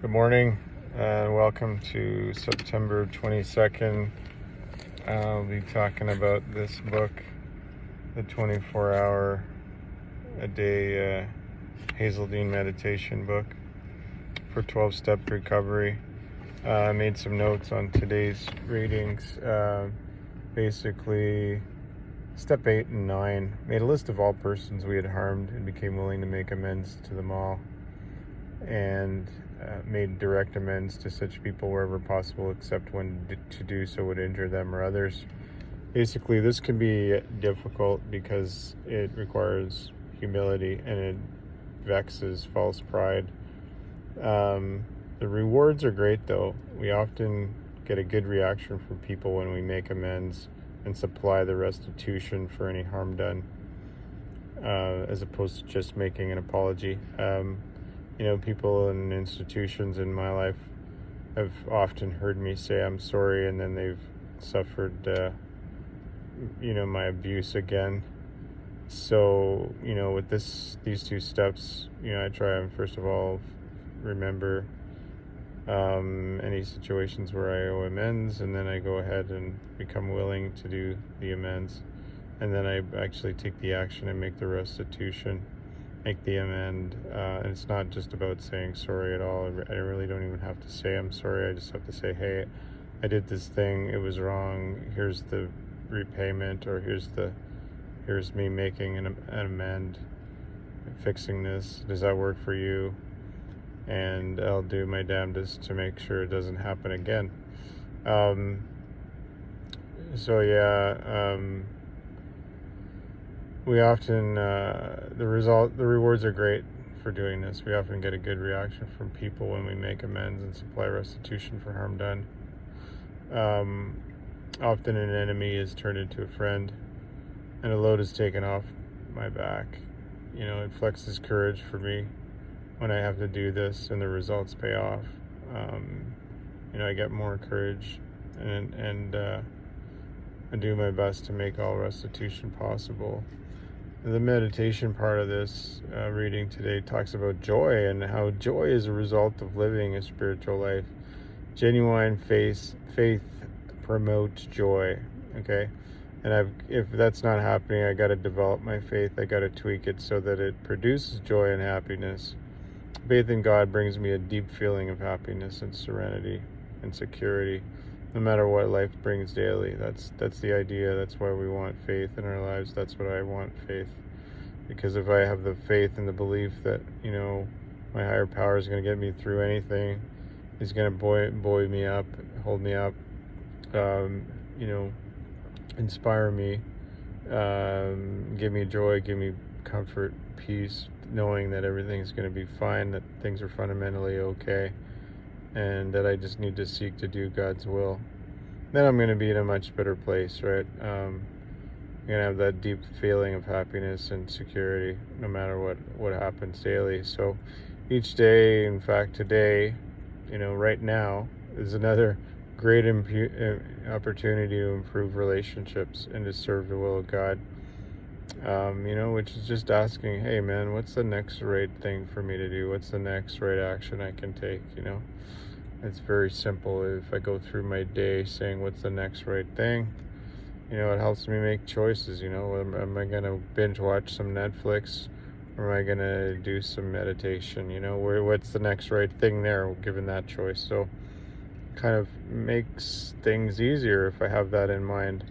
Good morning and welcome to September 22nd. I'll be talking about this book, the 24-hour a day Hazeldean meditation book for 12-step recovery. I made some notes on today's readings. Basically, step 8 and 9 made a list of all persons we had harmed and became willing to make amends to them all, and made direct amends to such people wherever possible, except when to do so would injure them or others. Basically, this can be difficult because it requires humility and it vexes false pride. The rewards are great, though. We often get a good reaction from people when we make amends and supply the restitution for any harm done, as opposed to just making an apology. People and institutions in my life have often heard me say I'm sorry, and then they've suffered, my abuse again. So, with these two steps, I try and first of all remember any situations where I owe amends, and then I go ahead and become willing to do the amends, and then I actually take the action and make the restitution, make the amend. And it's not just about saying sorry at all. I really don't even have to say I'm sorry. I just have to say, hey, I did this thing, it was wrong, here's the repayment, or here's me making an amend, fixing this. Does that work for you? And I'll do my damnedest to make sure it doesn't happen again. We often, the rewards are great for doing this. We often get a good reaction from people when we make amends and supply restitution for harm done. Often an enemy is turned into a friend, and a load is taken off my back. It flexes courage for me when I have to do this, and the results pay off. I get more courage, and I do my best to make all restitution possible. The meditation part of this reading today talks about joy and how joy is a result of living a spiritual life. Genuine faith promotes joy. Okay, and if that's not happening, I got to develop my faith. I got to tweak it so that it produces joy and happiness. Faith in God brings me a deep feeling of happiness and serenity and security, no matter what life brings daily. That's the idea. That's why we want faith in our lives. That's what I want, faith. Because if I have the faith and the belief that, my higher power is going to get me through anything, he's going to buoy me up, hold me up, inspire me, give me joy, give me comfort, peace, knowing that everything's going to be fine, that things are fundamentally okay, and that I just need to seek to do God's will. Then I'm going to be in a much better place, right? I'm going to have that deep feeling of happiness and security no matter what happens daily. So each day, in fact today, right now, is another great opportunity to improve relationships and to serve the will of God. Which is just asking, hey man, what's the next right thing for me to do? What's the next right action I can take? It's very simple. If I go through my day saying what's the next right thing, it helps me make choices. Am I going to binge watch some Netflix, or am I going to do some meditation? What's the next right thing there, given that choice? So kind of makes things easier if I have that in mind.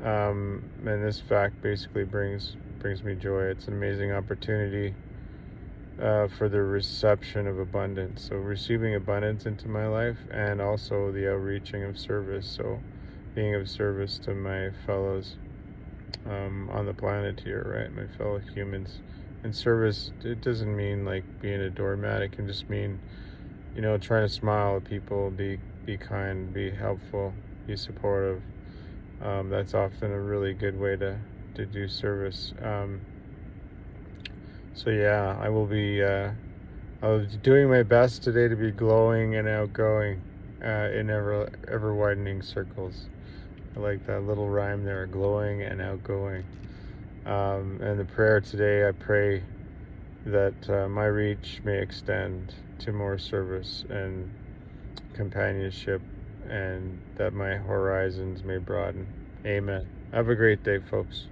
And this fact basically brings me joy. It's an amazing opportunity for the reception of abundance. So receiving abundance into my life, and also the outreaching of service. So being of service to my fellows on the planet here, right? My fellow humans. And service, it doesn't mean like being a doormat. It can just mean, trying to smile at people, be kind, be helpful, be supportive. That's often a really good way to do service. I will be doing my best today to be glowing and outgoing in ever widening circles. I like that little rhyme there, glowing and outgoing. And the prayer today, I pray that my reach may extend to more service and companionship, and that my horizons may broaden. Amen. Have a great day, folks.